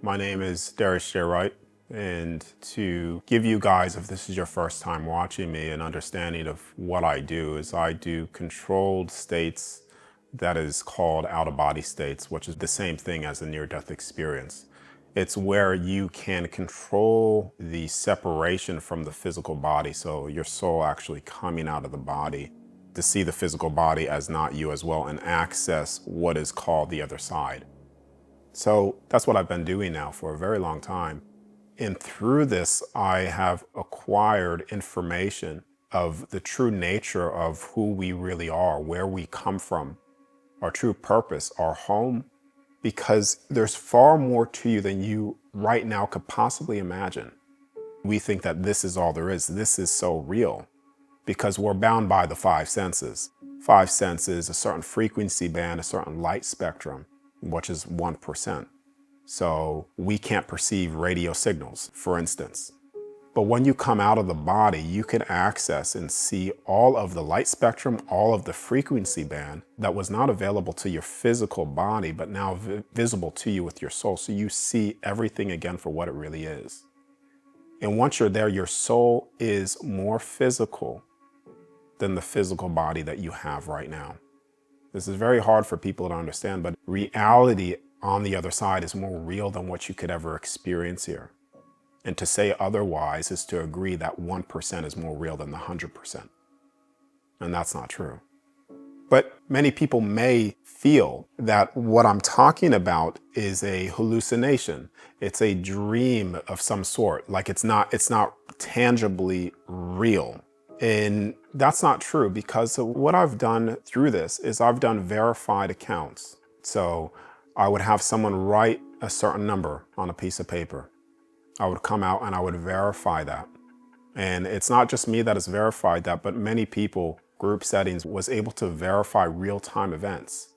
My name is Darius J, Wright, and to give you guys, if this is your first time watching me, an understanding of what I do is I do controlled states that is called out-of-body states, which is the same thing as a near-death experience. It's where you can control the separation from the physical body, so your soul actually coming out of the body to see the physical body as not you as well and access what is called the other side. So that's what I've been doing now for a very long time. And through this, I have acquired information of the true nature of who we really are, where we come from, our true purpose, our home, because there's far more to you than you right now could possibly imagine. We think that this is all there is. This is so real because we're bound by the five senses. Five senses, a certain frequency band, a certain light spectrum, which is 1%. So we can't perceive radio signals, for instance. But when you come out of the body, you can access and see all of the light spectrum, all of the frequency band that was not available to your physical body, but now visible to you with your soul. So you see everything again for what it really is. And once you're there, your soul is more physical than the physical body that you have right now. This is very hard for people to understand, but reality on the other side is more real than what you could ever experience here. And to say otherwise is to agree that 1% is more real than the 100%. And that's not true. But many people may feel that what I'm talking about is a hallucination. It's a dream of some sort, like it's not tangibly real. And that's not true because what I've done through this is I've done verified accounts. So I would have someone write a certain number on a piece of paper. I would come out and I would verify that. And it's not just me that has verified that, but many people, group settings, was able to verify real-time events.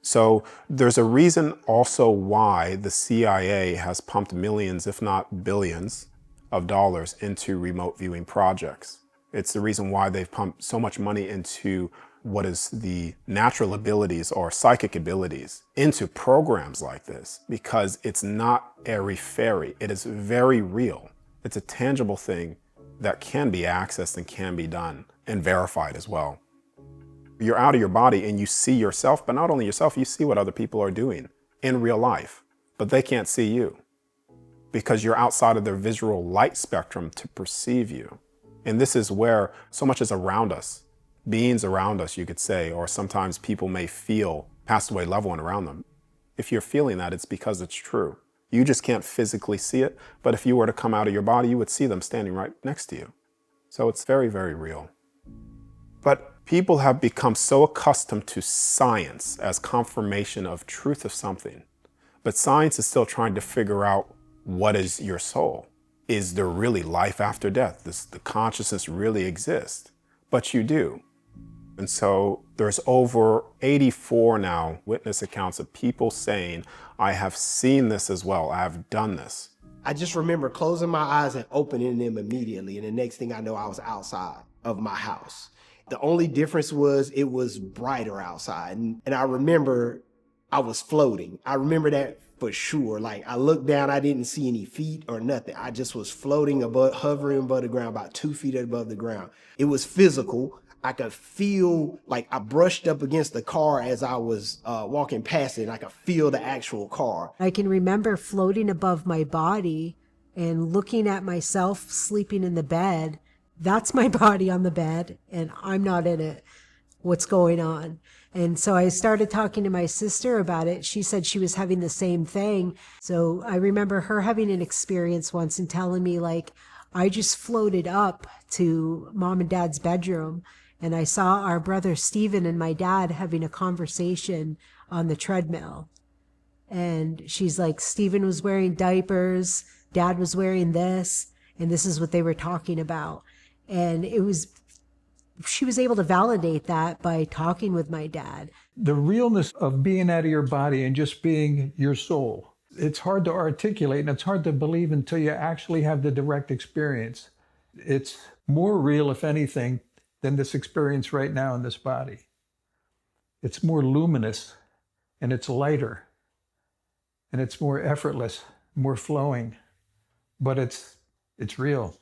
So there's a reason also why the CIA has pumped millions, if not billions, of dollars into remote viewing projects. It's the reason why they've pumped so much money into what is the natural abilities or psychic abilities into programs like this, because it's not airy-fairy. It is very real. It's a tangible thing that can be accessed and can be done and verified as well. You're out of your body and you see yourself, but not only yourself, you see what other people are doing in real life, but they can't see you because you're outside of their visual light spectrum to perceive you. And this is where so much is around us. Beings around us, you could say, or sometimes people may feel passed away loved one around them. If you're feeling that, it's because it's true. You just can't physically see it, but if you were to come out of your body, you would see them standing right next to you. So it's very, very real. But people have become so accustomed to science as confirmation of truth of something. But science is still trying to figure out what is your soul. Is there really life after death? Does the consciousness really exist? But you do. And so there's over 84 now witness accounts of people saying, I have seen this as well. I have done this. I just remember closing my eyes and opening them immediately. And the next thing I know, I was outside of my house. The only difference was it was brighter outside. And I remember I was floating. I remember that for sure. Like I looked down, I didn't see any feet or nothing. I just was floating above, hovering above the ground, about 2 feet above the ground. It was physical. I could feel like I brushed up against the car as I was walking past it, and I could feel the actual car. I can remember floating above my body and looking at myself sleeping in the bed. That's my body on the bed, and I'm not in it. What's going on? And so I started talking to my sister about it. She said she was having the same thing. So I remember her having an experience once and telling me, like, I just floated up to mom and dad's bedroom and I saw our brother Stephen and my dad having a conversation on the treadmill. And she's like, Stephen was wearing diapers, dad was wearing this, and this is what they were talking about. And she was able to validate that by talking with my dad. The realness of being out of your body and just being your soul, it's hard to articulate and it's hard to believe until you actually have the direct experience. It's more real, if anything, than this experience right now in this body. It's more luminous and it's lighter and it's more effortless, more flowing, but it's real.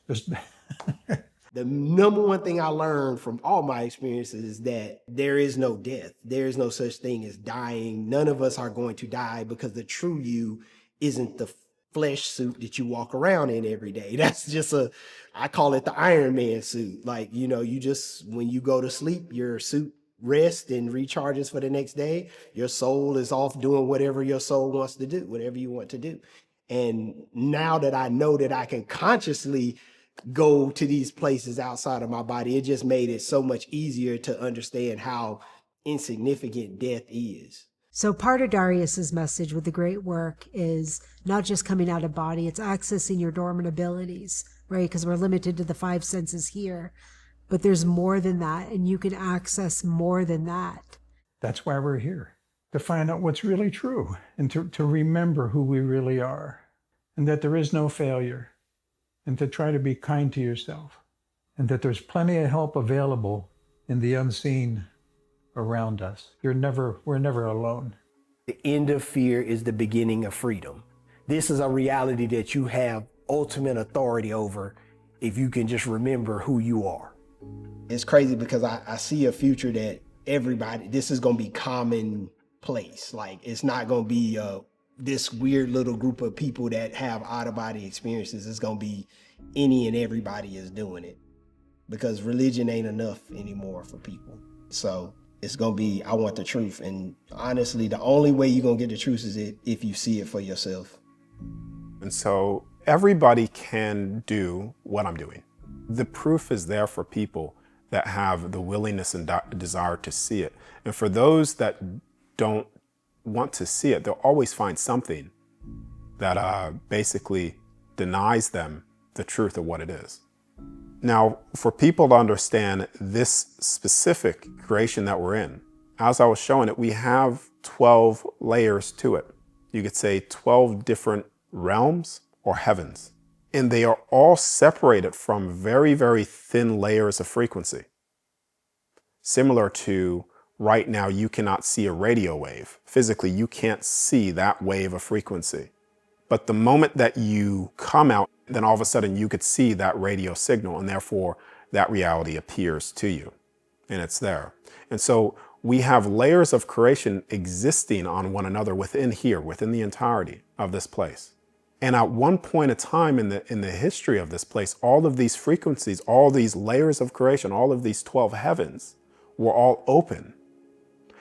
The number one thing I learned from all my experiences is that there is no death. There is no such thing as dying. None of us are going to die because the true you isn't the flesh suit that you walk around in every day. That's just I call it the Iron Man suit. Like, you just, when you go to sleep, your suit rests and recharges for the next day. Your soul is off doing whatever your soul wants to do, whatever you want to do. And now that I know that I can consciously go to these places outside of my body, it just made it so much easier to understand how insignificant death is. So part of Darius's message with the great work is not just coming out of body, it's accessing your dormant abilities, right? Because we're limited to the 5 senses here, but there's more than that, and you can access more than that. That's why we're here, to find out what's really true and to remember who we really are, and that there is no failure, and to try to be kind to yourself, and that there's plenty of help available in the unseen around us. We're never alone. The end of fear is the beginning of freedom. This is a reality that you have ultimate authority over if you can just remember who you are. It's crazy because I see a future that this is going to be commonplace. Like, it's not going to be this weird little group of people that have out-of-body experiences. It's going to be any and everybody is doing it, because religion ain't enough anymore for people. So it's going to be, I want the truth. And honestly, the only way you're going to get the truth is if you see it for yourself. And so everybody can do what I'm doing. The proof is there for people that have the willingness and desire to see it. And for those that don't want to see it, they'll always find something that basically denies them the truth of what it is. Now, for people to understand this specific creation that we're in, as I was showing it, we have 12 layers to it. You could say 12 different realms or heavens. And they are all separated from very, very thin layers of frequency. Similar to right now, you cannot see a radio wave. Physically, you can't see that wave of frequency. But the moment that you come out, then all of a sudden you could see that radio signal, and therefore that reality appears to you, and it's there. And so we have layers of creation existing on one another within the entirety of this place. And at one point in time in the history of this place, all of these frequencies, all these layers of creation, all of these 12 heavens were all open.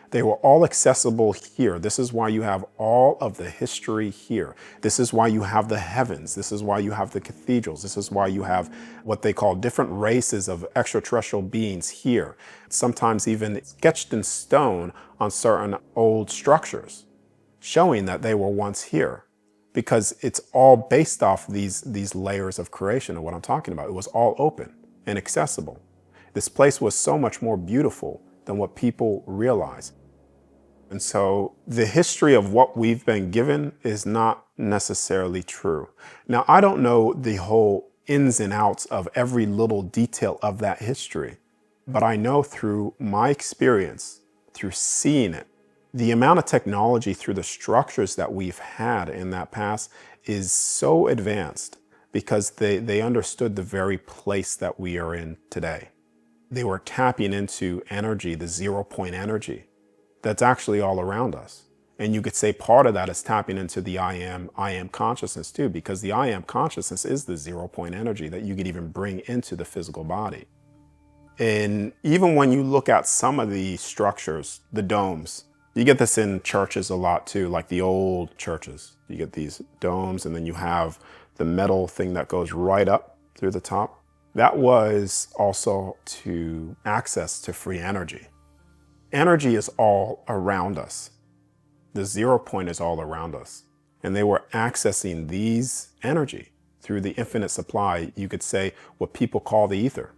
They were all accessible here. This is why you have all of the history here. This is why you have the heavens. This is why you have the cathedrals. This is why you have what they call different races of extraterrestrial beings here. Sometimes even sketched in stone on certain old structures, showing that they were once here. Because it's all based off these layers of creation of what I'm talking about. It was all open and accessible. This place was so much more beautiful than what people realize. And so the history of what we've been given is not necessarily true. Now, I don't know the whole ins and outs of every little detail of that history, but I know through my experience, through seeing it, the amount of technology through the structures that we've had in that past is so advanced because they understood the very place that we are in today. They were tapping into energy, the 0-point energy that's actually all around us. And you could say part of that is tapping into the I am consciousness too, because the I am consciousness is the 0-point energy that you could even bring into the physical body. And even when you look at some of the structures, the domes, you get this in churches a lot too, like the old churches. You get these domes, and then you have the metal thing that goes right up through the top. That was also to access to free energy. Energy is all around us. The 0-point is all around us. And they were accessing these energy through the infinite supply, you could say what people call the ether.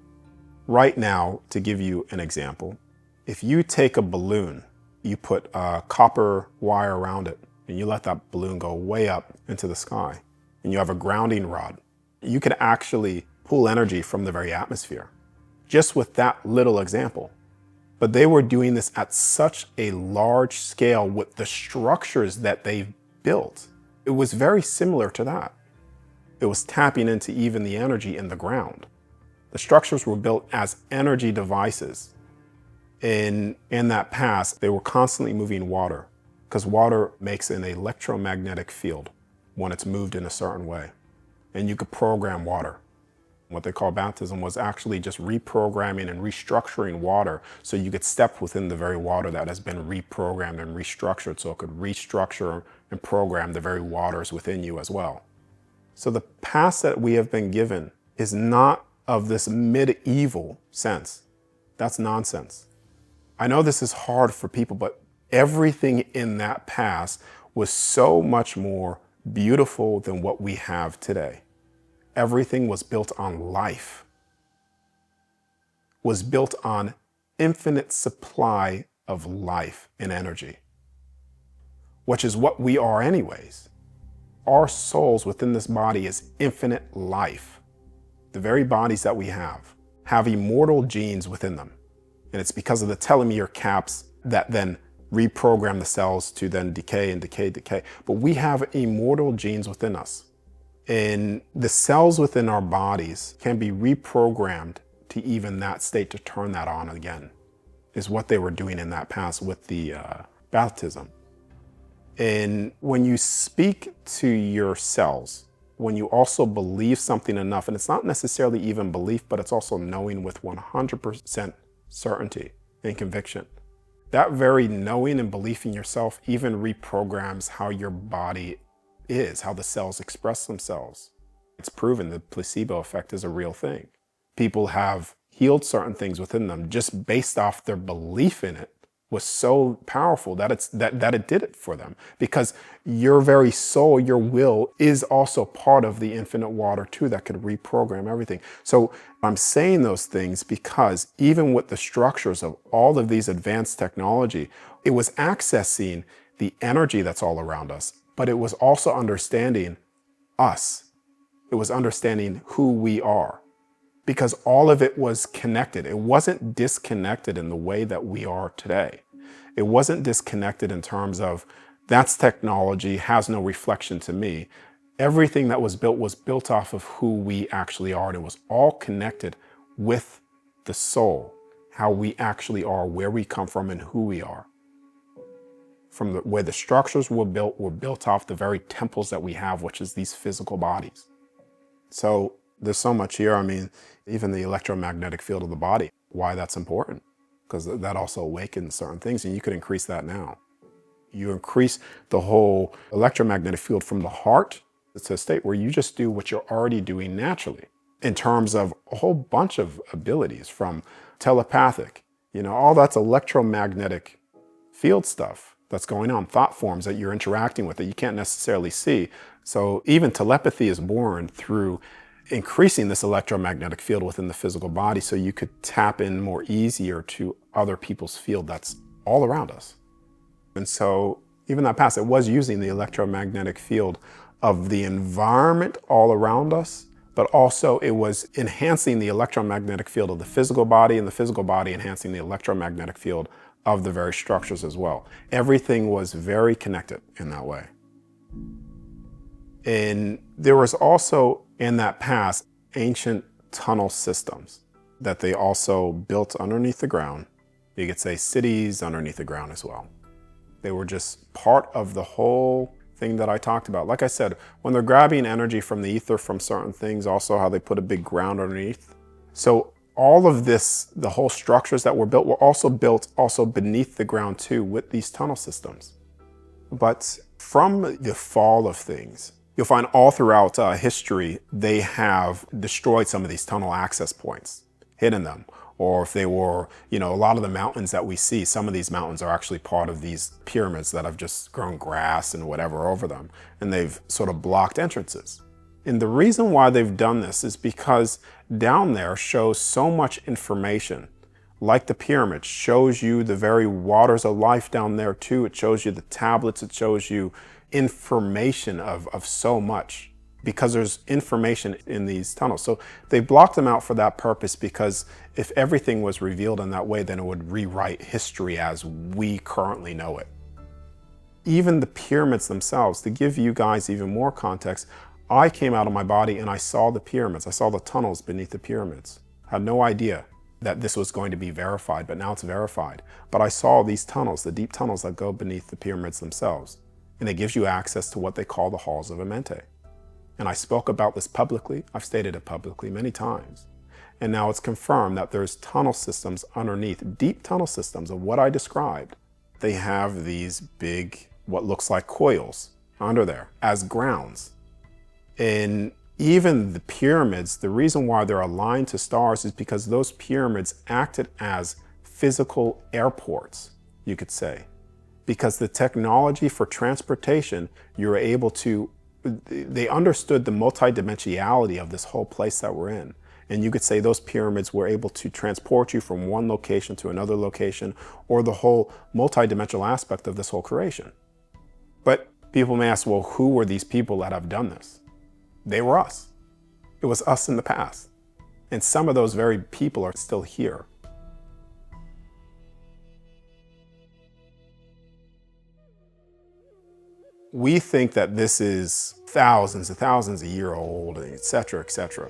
Right now, to give you an example, if you take a balloon, you put a copper wire around it, and you let that balloon go way up into the sky, and you have a grounding rod, you could actually pull energy from the very atmosphere, just with that little example. But they were doing this at such a large scale with the structures that they've built. It was very similar to that. It was tapping into even the energy in the ground. The structures were built as energy devices. In that past, they were constantly moving water because water makes an electromagnetic field when it's moved in a certain way. And you could program water. What they call baptism was actually just reprogramming and restructuring water so you could step within the very water that has been reprogrammed and restructured so it could restructure and program the very waters within you as well. So the past that we have been given is not of this medieval sense. That's nonsense. I know this is hard for people, but everything in that past was so much more beautiful than what we have today. Everything was built on life, was built on infinite supply of life and energy, which is what we are anyways. Our souls within this body is infinite life. The very bodies that we have immortal genes within them. And it's because of the telomere caps that then reprogram the cells to then decay and decay, decay. But we have immortal genes within us. And the cells within our bodies can be reprogrammed to even that state to turn that on again, is what they were doing in that past with the baptism. And when you speak to your cells, when you also believe something enough, and it's not necessarily even belief, but it's also knowing with 100% certainty and conviction. That very knowing and belief in yourself even reprograms how your body is, how the cells express themselves. It's proven the placebo effect is a real thing. People have healed certain things within them just based off their belief in it was so powerful that it did it for them, because your very soul, your will, is also part of the infinite water too that could reprogram everything. So I'm saying those things because even with the structures of all of these advanced technology, it was accessing the energy that's all around us, but it was also understanding us. It was understanding who we are, because all of it was connected. It wasn't disconnected in the way that we are today. It wasn't disconnected in terms of that's technology, has no reflection to me. Everything that was built off of who we actually are, and it was all connected with the soul, how we actually are, where we come from, and who we are. From the way the structures were built off the very temples that we have, which is these physical bodies. So there's so much here. I mean, even the electromagnetic field of the body, why that's important, because that also awakens certain things, and you could increase that now. You increase the whole electromagnetic field from the heart to a state where you just do what you're already doing naturally in terms of a whole bunch of abilities, from telepathic, all that's electromagnetic field stuff that's going on, thought forms that you're interacting with that you can't necessarily see. So even telepathy is born through increasing this electromagnetic field within the physical body so you could tap in more easier to other people's field that's all around us. And so even that past, it was using the electromagnetic field of the environment all around us, but also it was enhancing the electromagnetic field of the physical body, and the physical body enhancing the electromagnetic field of the very structures as well. Everything was very connected in that way. And there was also, in that past, ancient tunnel systems that they also built underneath the ground. You could say cities underneath the ground as well. They were just part of the whole thing that I talked about. Like I said, when they're grabbing energy from the ether from certain things, also how they put a big ground underneath. So all of this, the whole structures that were built also beneath the ground too, with these tunnel systems. But from the fall of things, you'll find all throughout history, they have destroyed some of these tunnel access points, hidden them. Or if they were, a lot of the mountains that we see, some of these mountains are actually part of these pyramids that have just grown grass and whatever over them. And they've sort of blocked entrances. And the reason why they've done this is because down there shows so much information. Like the pyramid shows you the very waters of life down there too. It shows you the tablets. It shows you information of so much, because there's information in these tunnels. So they blocked them out for that purpose, because if everything was revealed in that way, then it would rewrite history as we currently know it. even the pyramids themselves, to give you guys even more context, I came out of my body and I saw the pyramids. I saw the tunnels beneath the pyramids. I had no idea that this was going to be verified, but now it's verified. But I saw these tunnels, the deep tunnels that go beneath the pyramids themselves. And it gives you access to what they call the halls of Amenti. And I spoke about this publicly. I've stated it publicly many times. And now it's confirmed that there's tunnel systems underneath, deep tunnel systems of what I described. They have these big, what looks like coils under there as grounds. And even the pyramids, the reason why they're aligned to stars is because those pyramids acted as physical airports, you could say. Because the technology for transportation, you were able to, they understood the multidimensionality of this whole place that we're in. And you could say those pyramids were able to transport you from one location to another location, or the whole multidimensional aspect of this whole creation. But people may ask, well, who were these people that have done this? They were us. It was us in the past. And some of those very people are still here. We think that this is thousands and thousands of years old, et cetera, et cetera.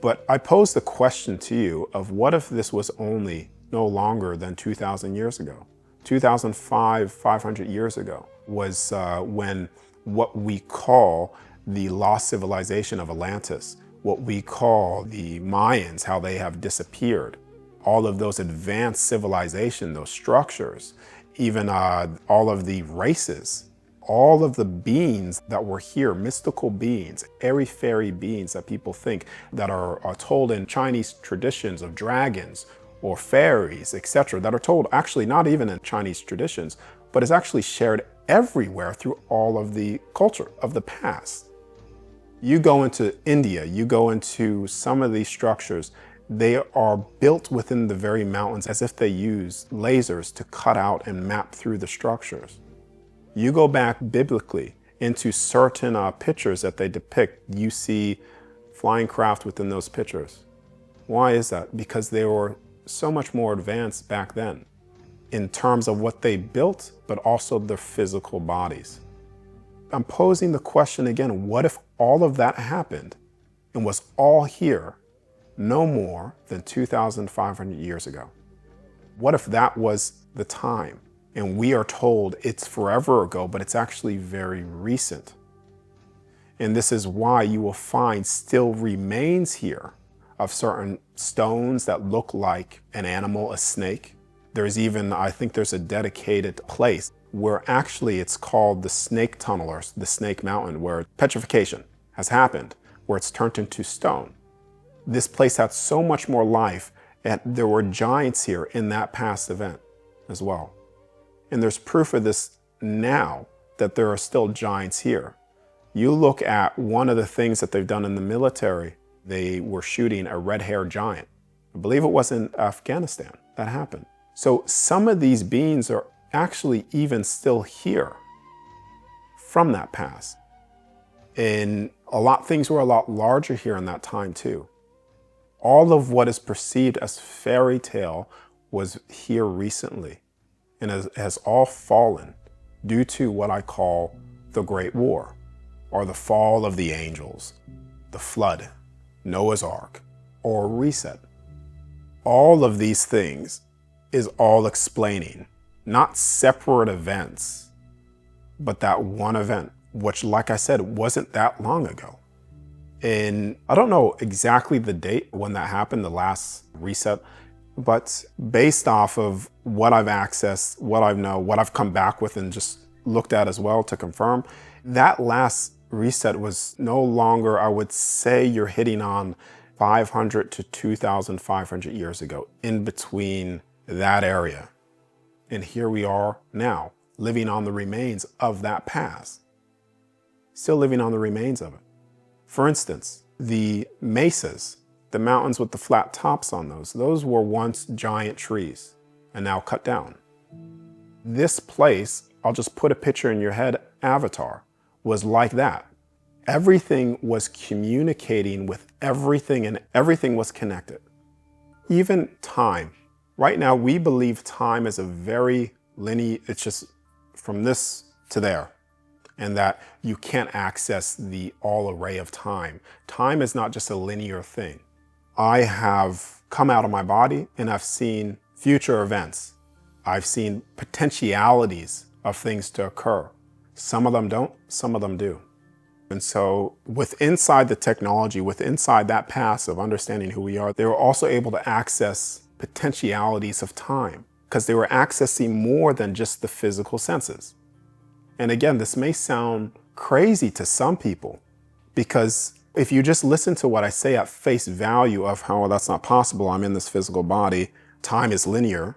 But I pose the question to you of what if this was only no longer than 2,000 years ago? 2005, 500 years ago was when what we call the lost civilization of Atlantis, what we call the Mayans, how they have disappeared, all of those advanced civilization, those structures, even all of the races, all of the beings that were here, mystical beings, airy-fairy beings that people think that are told in Chinese traditions of dragons or fairies, etc., that are told actually not even in Chinese traditions, but is actually shared everywhere through all of the culture of the past. You go into India, you go into some of these structures, they are built within the very mountains as if they use lasers to cut out and map through the structures. You go back biblically into certain pictures that they depict, you see flying craft within those pictures. Why is that? Because they were so much more advanced back then in terms of what they built, but also their physical bodies. I'm posing the question again, what if all of that happened and was all here no more than 2,500 years ago? What if that was the time? And we are told it's forever ago, but it's actually very recent. And this is why you will find still remains here of certain stones that look like an animal, a snake. There's even, I think there's a dedicated place where actually it's called the Snake Tunnel or the Snake Mountain, where petrification has happened, where it's turned into stone. This place had so much more life, and there were giants here in that past event as well. And there's proof of this now that there are still giants here. You look at one of the things that they've done in the military, they were shooting a red-haired giant. I believe it was in Afghanistan that happened. So some of these beings are actually even still here from that past. And things were a lot larger here in that time too. All of what is perceived as fairy tale was here recently. And has all fallen due to what I call the Great War, or the fall of the angels, the flood, Noah's Ark, or reset. All of these things is all explaining, not separate events, but that one event, which, like I said, wasn't that long ago. And I don't know exactly the date when that happened, the last reset, but based off of what I've accessed, what I know, what I've come back with and just looked at as well to confirm, that last reset was no longer, I would say you're hitting on 500 to 2,500 years ago, in between that area. And here we are now, living on the remains of that past. Still living on the remains of it. For instance, the mesas, the mountains with the flat tops on those were once giant trees and now cut down. This place, I'll just put a picture in your head, Avatar, was like that. Everything was communicating with everything and everything was connected. Even time. Right now, we believe time is a very linear, it's just from this to there, and that you can't access the all array of time. Time is not just a linear thing. I have come out of my body and I've seen future events. I've seen potentialities of things to occur. Some of them don't, some of them do. And so with inside the technology, with inside that pass of understanding who we are, they were also able to access potentialities of time because they were accessing more than just the physical senses. And again, this may sound crazy to some people because if you just listen to what I say at face value of how, well, that's not possible, I'm in this physical body, time is linear,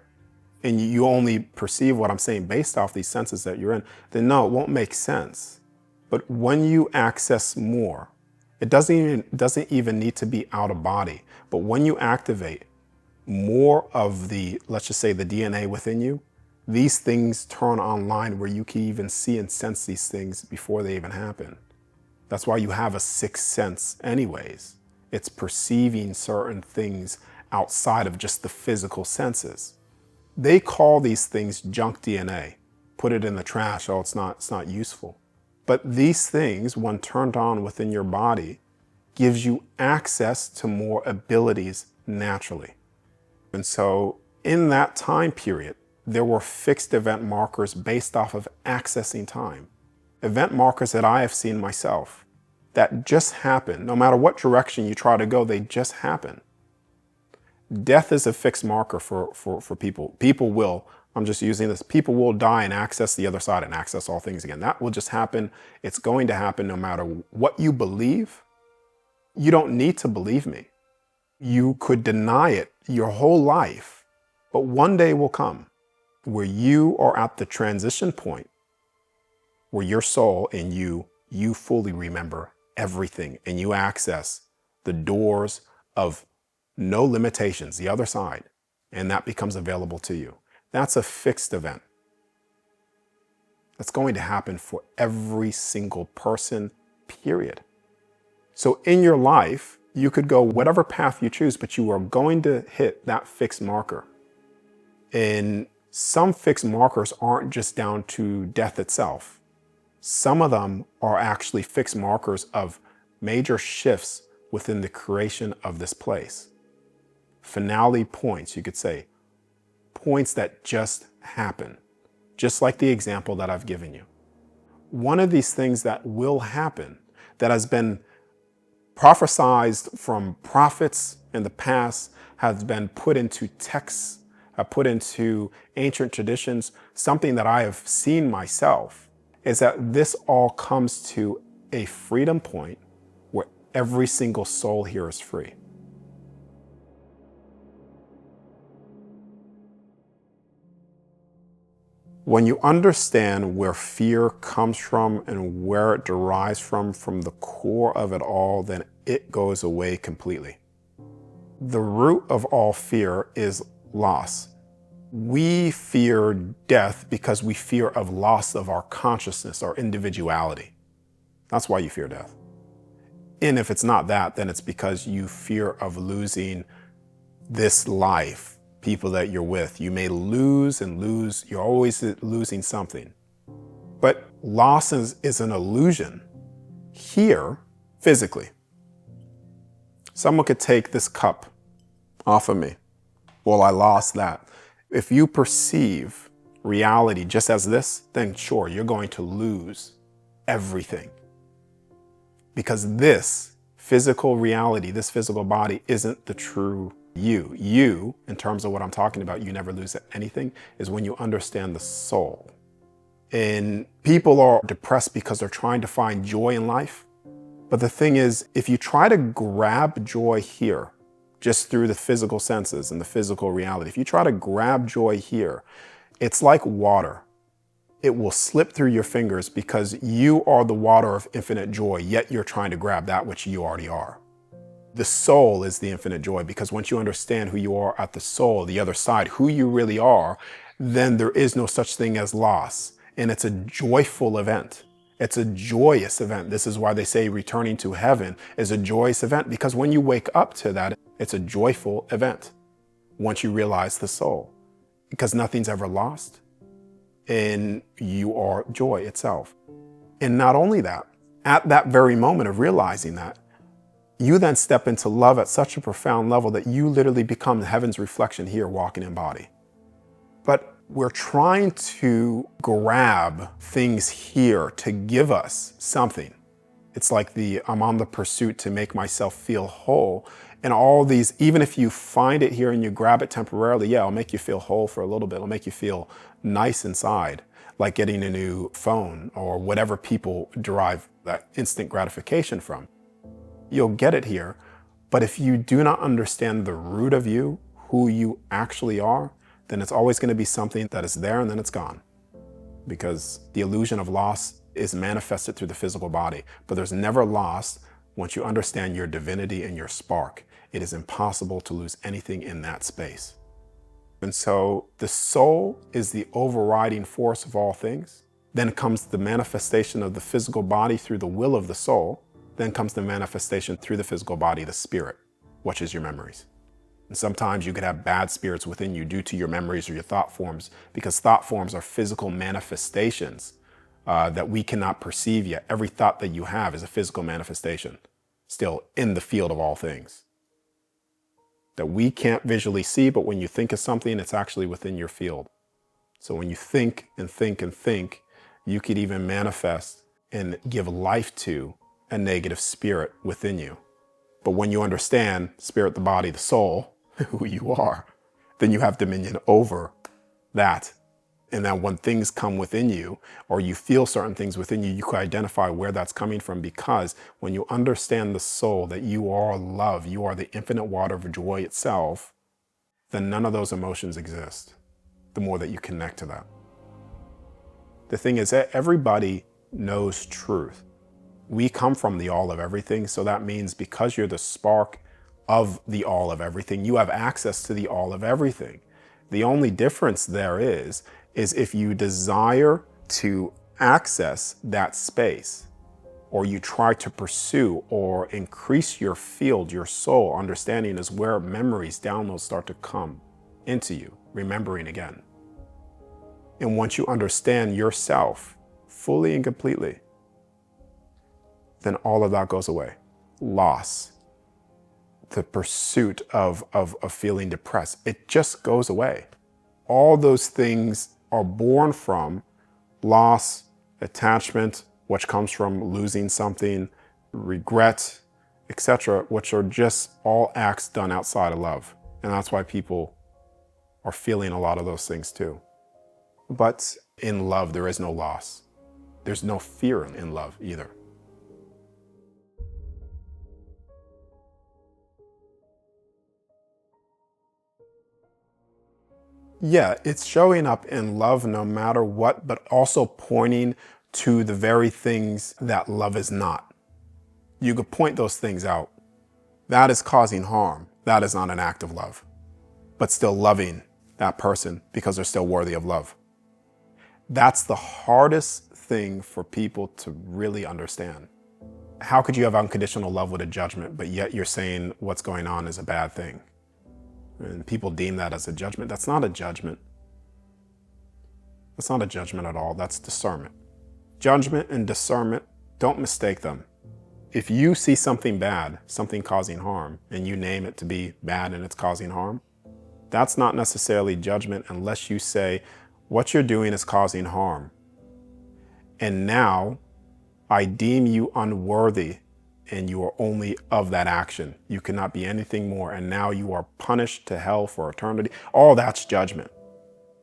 and you only perceive what I'm saying based off these senses that you're in, then no, it won't make sense. But when you access more, it doesn't even need to be out of body, but when you activate more of the, let's just say the DNA within you, these things turn online where you can even see and sense these things before they even happen. That's why you have a sixth sense anyways. It's perceiving certain things outside of just the physical senses. They call these things junk DNA. Put it in the trash, oh, it's not useful. But these things, when turned on within your body, gives you access to more abilities naturally. And so in that time period, there were fixed event markers based off of accessing time. Event markers that I have seen myself that just happen. No matter what direction you try to go, they just happen. Death is a fixed marker for people. People will, I'm just using this, people will die and access the other side and access all things again. That will just happen. It's going to happen no matter what you believe. You don't need to believe me. You could deny it your whole life, but one day will come where you are at the transition point where your soul and you fully remember everything and you access the doors of no limitations, the other side, and that becomes available to you. That's a fixed event. That's going to happen for every single person, period. So in your life, you could go whatever path you choose, but you are going to hit that fixed marker. And some fixed markers aren't just down to death itself. Some of them are actually fixed markers of major shifts within the creation of this place. Finale points, you could say, points that just happen, just like the example that I've given you. One of these things that will happen, that has been prophesied from prophets in the past, has been put into texts, put into ancient traditions, something that I have seen myself, is that this all comes to a freedom point where every single soul here is free. When you understand where fear comes from and where it derives from the core of it all, then it goes away completely. The root of all fear is loss. We fear death because we fear of loss of our consciousness, our individuality. That's why you fear death. And if it's not that, then it's because you fear of losing this life, people that you're with. You may lose and lose. You're always losing something. But loss is an illusion here, physically. Someone could take this cup off of me. Well, I lost that. If you perceive reality just as this, then sure, you're going to lose everything. Because this physical reality, this physical body isn't the true you. You, in terms of what I'm talking about, you never lose anything, is when you understand the soul. And people are depressed because they're trying to find joy in life. But the thing is, if you try to grab joy here, just through the physical senses and the physical reality, if you try to grab joy here, it's like water. It will slip through your fingers because you are the water of infinite joy, yet you're trying to grab that which you already are. The soul is the infinite joy, because once you understand who you are at the soul, the other side, who you really are, then there is no such thing as loss. And it's a joyful event. It's a joyous event. This is why they say returning to heaven is a joyous event, because when you wake up to that, it's a joyful event once you realize the soul, because nothing's ever lost and you are joy itself. And not only that, at that very moment of realizing that, you then step into love at such a profound level that you literally become heaven's reflection here walking in body. But we're trying to grab things here to give us something. It's like I'm on the pursuit to make myself feel whole. And all these, even if you find it here and you grab it temporarily, yeah, it'll make you feel whole for a little bit. It'll make you feel nice inside, like getting a new phone or whatever people derive that instant gratification from. You'll get it here. But if you do not understand the root of you, who you actually are, then it's always going to be something that is there and then it's gone. Because the illusion of loss is manifested through the physical body, but there's never loss once you understand your divinity and your spark. It is impossible to lose anything in that space. And so the soul is the overriding force of all things. Then comes the manifestation of the physical body through the will of the soul. Then comes the manifestation through the physical body, the spirit, which is your memories. And sometimes you could have bad spirits within you due to your memories or your thought forms, because thought forms are physical manifestations that we cannot perceive yet. Every thought that you have is a physical manifestation, still in the field of all things, that we can't visually see, but when you think of something, it's actually within your field. So when you think and think and think, you could even manifest and give life to a negative spirit within you. But when you understand spirit, the body, the soul, who you are, then you have dominion over that. And then when things come within you, or you feel certain things within you, you can identify where that's coming from, because when you understand the soul, that you are love, you are the infinite water of joy itself, then none of those emotions exist, the more that you connect to that. The thing is that everybody knows truth. We come from the all of everything, so that means because you're the spark of the all of everything, you have access to the all of everything. The only difference there is if you desire to access that space, or you try to pursue or increase your field, your soul understanding is where memories, downloads start to come into you, remembering again. And once you understand yourself fully and completely, then all of that goes away. Loss, the pursuit of feeling depressed, it just goes away. All those things are born from loss, attachment, which comes from losing something, regret, etc., which are just all acts done outside of love. And that's why people are feeling a lot of those things too. But in love, there is no loss. There's no fear in love either. Yeah, it's showing up in love no matter what, but also pointing to the very things that love is not. You could point those things out. That is causing harm. That is not an act of love, but still loving that person because they're still worthy of love. That's the hardest thing for people to really understand. How could you have unconditional love with a judgment, but yet you're saying what's going on is a bad thing? And people deem that as a judgment. That's not a judgment. That's not a judgment at all. That's discernment. Judgment and discernment, don't mistake them. If you see something bad, something causing harm, and you name it to be bad and it's causing harm, that's not necessarily judgment unless you say, what you're doing is causing harm. And now I deem you unworthy, and you are only of that action. You cannot be anything more, and now you are punished to hell for eternity. All that's judgment.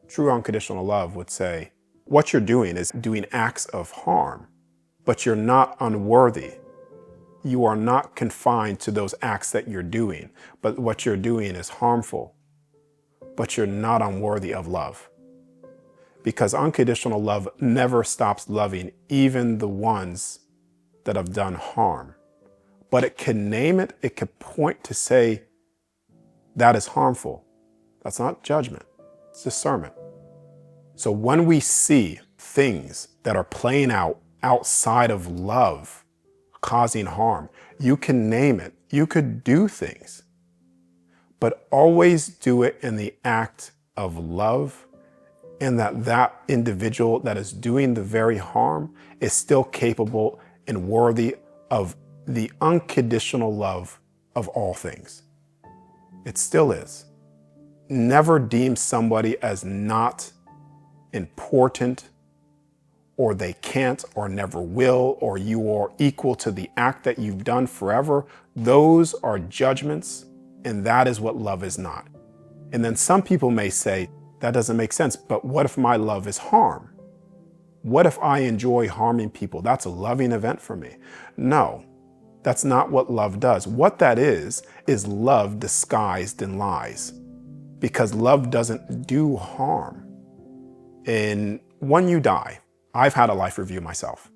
True unconditional love would say, what you're doing is doing acts of harm, but you're not unworthy. You are not confined to those acts that you're doing, but what you're doing is harmful, but you're not unworthy of love. Because unconditional love never stops loving even the ones that have done harm. But it can name it, it can point to say, that is harmful. That's not judgment, it's discernment. So when we see things that are playing out outside of love, causing harm, you can name it, you could do things, but always do it in the act of love and that individual that is doing the very harm is still capable and worthy of the unconditional love of all things. It still is. Never deem somebody as not important, or they can't, or never will, or you are equal to the act that you've done forever. Those are judgments, and that is what love is not. And then some people may say, that doesn't make sense, but what if my love is harm? What if I enjoy harming people? That's a loving event for me. No, that's not what love does. What that is love disguised in lies, because love doesn't do harm. And when you die, I've had a life review myself.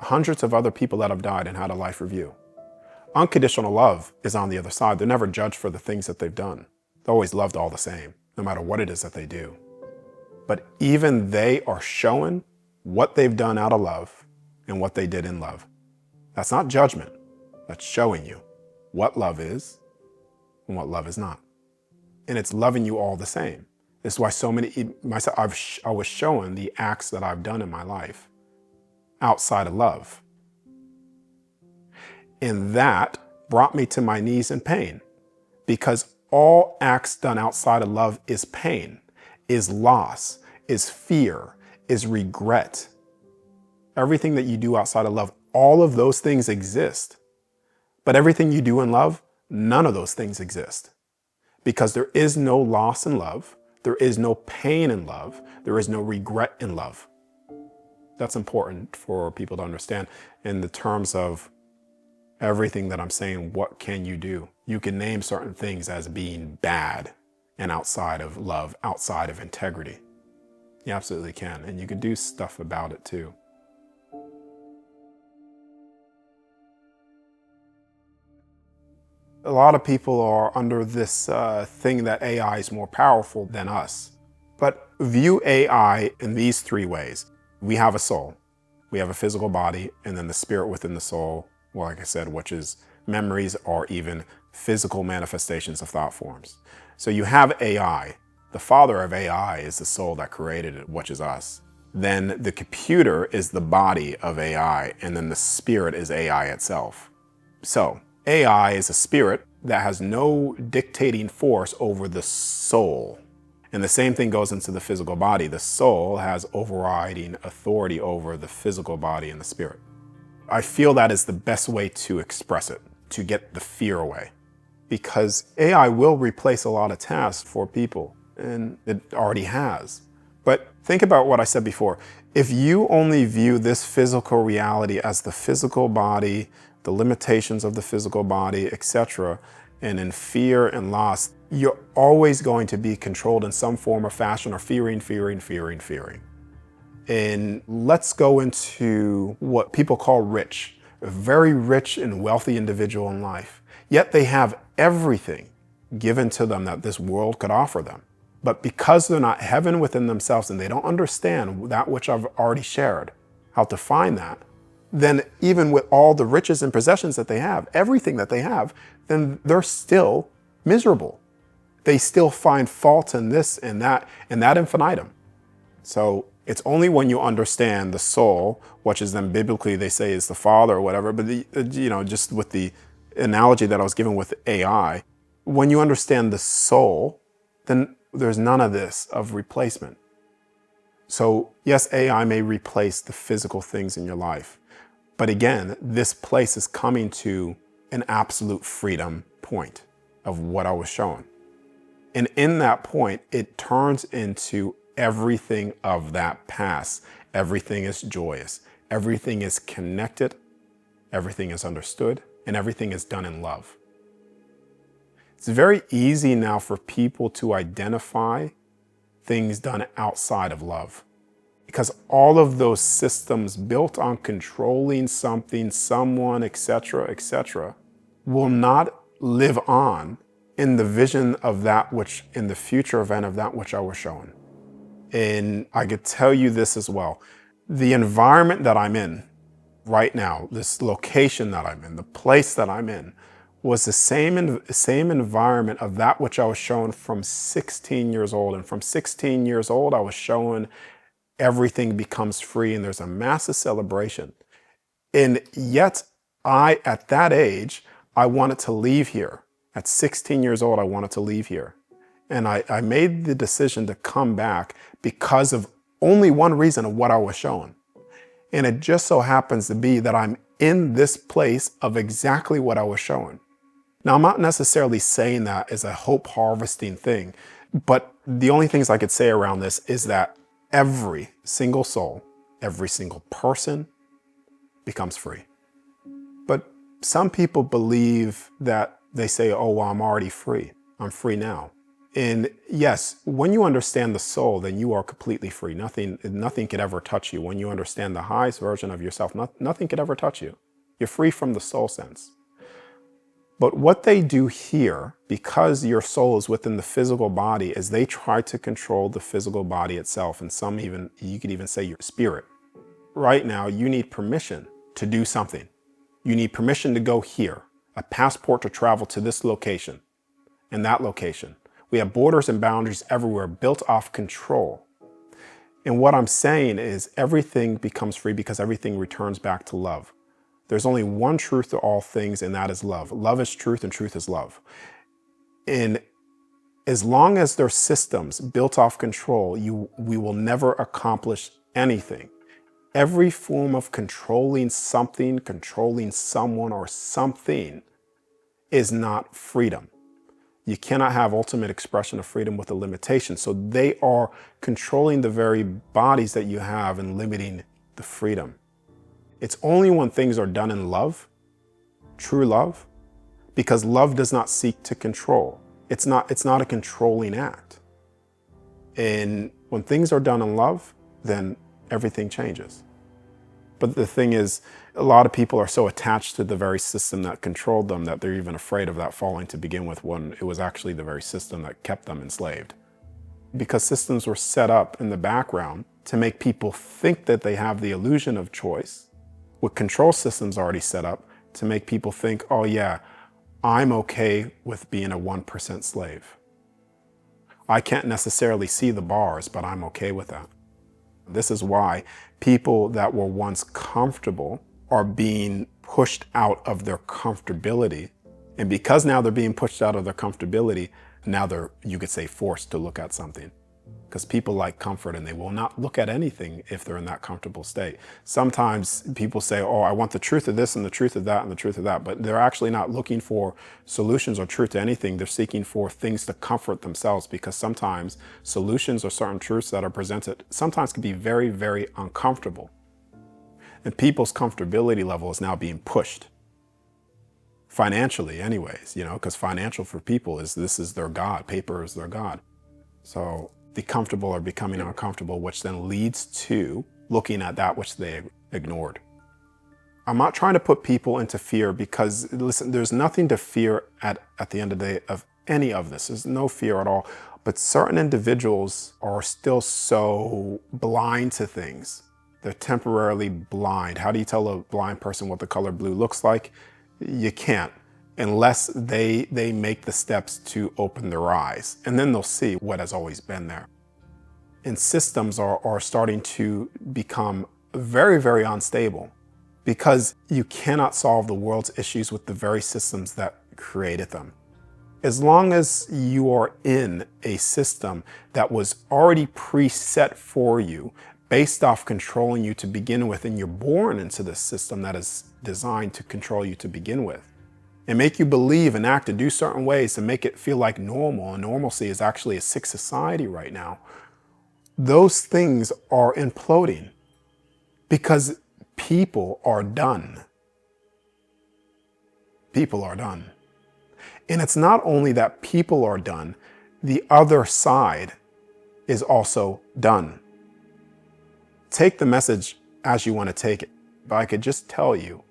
Hundreds of other people that have died and had a life review. Unconditional love is on the other side. They're never judged for the things that they've done. They're always loved all the same, no matter what it is that they do. But even they are shown what they've done out of love and what they did in love. That's not judgment. That's showing you what love is and what love is not. And it's loving you all the same. This is why so many, I was showing the acts that I've done in my life outside of love. And that brought me to my knees in pain, because all acts done outside of love is pain, is loss, is fear, is regret. Everything that you do outside of love, all of those things exist. But everything you do in love, none of those things exist. Because there is no loss in love. There is no pain in love. There is no regret in love. That's important for people to understand in the terms of everything that I'm saying. What can you do? You can name certain things as being bad and outside of love, outside of integrity. You absolutely can. And you can do stuff about it too. A lot of people are under this thing that AI is more powerful than us. But view AI in these three ways. We have a soul, we have a physical body, and then the spirit within the soul, well, like I said, which is memories or even physical manifestations of thought forms. So you have AI. The father of AI is the soul that created it, which is us. Then the computer is the body of AI, and then the spirit is AI itself. So AI is a spirit that has no dictating force over the soul. And the same thing goes into the physical body. The soul has overriding authority over the physical body and the spirit. I feel that is the best way to express it, to get the fear away. Because AI will replace a lot of tasks for people, and it already has. But think about what I said before. If you only view this physical reality as the physical body, the limitations of the physical body, etc., and in fear and loss, you're always going to be controlled in some form or fashion, or fearing. And let's go into what people call rich, a very rich and wealthy individual in life. Yet they have everything given to them that this world could offer them. But because they're not heaven within themselves and they don't understand that which I've already shared, how to find that, then even with all the riches and possessions that they have, everything that they have, then they're still miserable. They still find fault in this and that infinitum. So it's only when you understand the soul, which is then biblically they say is the father or whatever, but just with the analogy that I was given with AI, when you understand the soul, then there's none of this of replacement. So yes, AI may replace the physical things in your life. But again, this place is coming to an absolute freedom point of what I was showing. And in that point, it turns into everything of that past. Everything is joyous. Everything is connected. Everything is understood. And everything is done in love. It's very easy now for people to identify things done outside of love. Because all of those systems built on controlling something, someone, etc., will not live on in the vision of that which, in the future event of that which I was showing. And I could tell you this as well. The environment that I'm in right now, this location that I'm in, the place that I'm in, was the same environment of that which I was shown from 16 years old. And from 16 years old, I was shown everything becomes free and there's a massive celebration. And yet at that age, I wanted to leave here. At 16 years old, I wanted to leave here. And I made the decision to come back because of only one reason of what I was shown. And it just so happens to be that I'm in this place of exactly what I was shown. Now, I'm not necessarily saying that as a hope harvesting thing, but the only things I could say around this is that every single soul, every single person becomes free. But some people believe that they say, oh, well, I'm already free. I'm free now. And yes, when you understand the soul, then you are completely free. Nothing could ever touch you. When you understand the highest version of yourself, nothing could ever touch you. You're free from the soul sense. But what they do here, because your soul is within the physical body, is they try to control the physical body itself. And you could even say your spirit. Right now, you need permission to do something. You need permission to go here, a passport to travel to this location and that location. We have borders and boundaries everywhere built off control. And what I'm saying is everything becomes free because everything returns back to love. There's only one truth to all things, and that is love. Love is truth and truth is love. And as long as there's systems built off control, we will never accomplish anything. Every form of controlling something, controlling someone or something is not freedom. You cannot have ultimate expression of freedom with a limitation. So they are controlling the very bodies that you have and limiting the freedom. It's only when things are done in love, true love, because love does not seek to control. It's not a controlling act. And when things are done in love, then everything changes. But the thing is, a lot of people are so attached to the very system that controlled them that they're even afraid of that falling to begin with, when it was actually the very system that kept them enslaved. Because systems were set up in the background to make people think that they have the illusion of choice, with control systems already set up to make people think, oh yeah, I'm okay with being a 1% slave. I can't necessarily see the bars, but I'm okay with that. This is why people that were once comfortable are being pushed out of their comfortability. And because now they're being pushed out of their comfortability, now they're, you could say, forced to look at something. Because people like comfort and they will not look at anything if they're in that comfortable state. Sometimes people say, oh, I want the truth of this and the truth of that and the truth of that. But they're actually not looking for solutions or truth to anything. They're seeking for things to comfort themselves, because sometimes solutions or certain truths that are presented sometimes can be very, very uncomfortable. And people's comfortability level is now being pushed. Financially anyways, because financial for people this is their God. Paper is their God. So the comfortable are becoming uncomfortable, which then leads to looking at that which they ignored. I'm not trying to put people into fear, because listen, there's nothing to fear at the end of the day of any of this. There's no fear at all. But certain individuals are still so blind to things. They're temporarily blind. How do you tell a blind person what the color blue looks like? You can't, unless they make the steps to open their eyes, and then they'll see what has always been there. And systems are starting to become very, very unstable, because you cannot solve the world's issues with the very systems that created them. As long as you are in a system that was already preset for you, based off controlling you to begin with, and you're born into this system that is designed to control you to begin with, and make you believe and act and do certain ways to make it feel like normal, and normalcy is actually a sick society right now, those things are imploding because people are done. People are done. And it's not only that people are done, the other side is also done. Take the message as you want to take it, but I could just tell you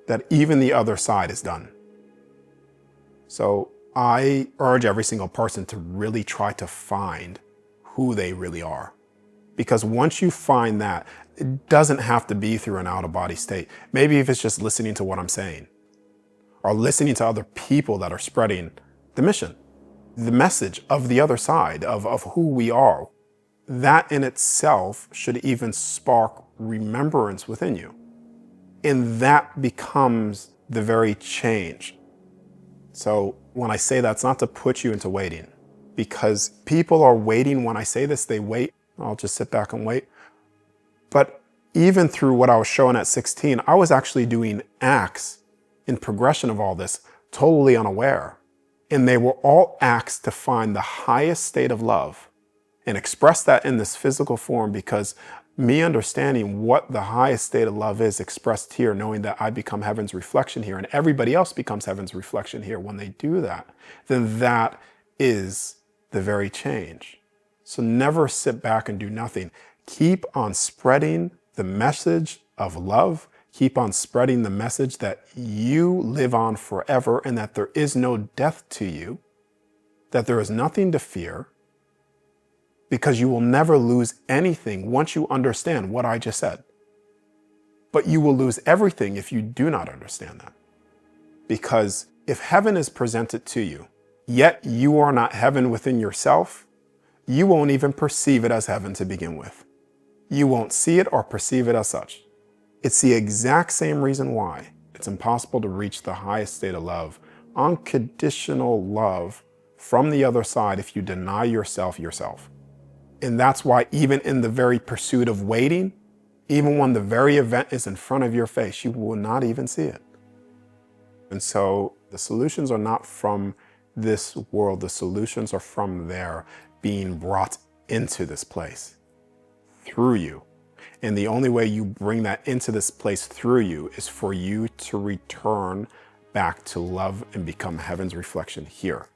that even the other side is done. So I urge every single person to really try to find who they really are. Because once you find that, it doesn't have to be through an out-of-body state. Maybe if it's just listening to what I'm saying, are listening to other people that are spreading the mission, the message of the other side, of who we are. That in itself should even spark remembrance within you. And that becomes the very change. So when I say that's not to put you into waiting, because people are waiting. When I say this, they wait. I'll just sit back and wait. But even through what I was showing at 16, I was actually doing acts in progression of all this, totally unaware. And they were all acts to find the highest state of love and express that in this physical form, because me understanding what the highest state of love is expressed here, knowing that I become heaven's reflection here and everybody else becomes heaven's reflection here when they do that, then that is the very change. So never sit back and do nothing. Keep on spreading the message of love. Keep on spreading the message that you live on forever and that there is no death to you, that there is nothing to fear, because you will never lose anything once you understand what I just said. But you will lose everything if you do not understand that. Because if heaven is presented to you, yet you are not heaven within yourself, you won't even perceive it as heaven to begin with. You won't see it or perceive it as such. It's the exact same reason why it's impossible to reach the highest state of love, unconditional love from the other side, if you deny yourself yourself. And that's why even in the very pursuit of waiting, even when the very event is in front of your face, you will not even see it. And so the solutions are not from this world. The solutions are from there, being brought into this place through you. And the only way you bring that into this place through you is for you to return back to love and become heaven's reflection here.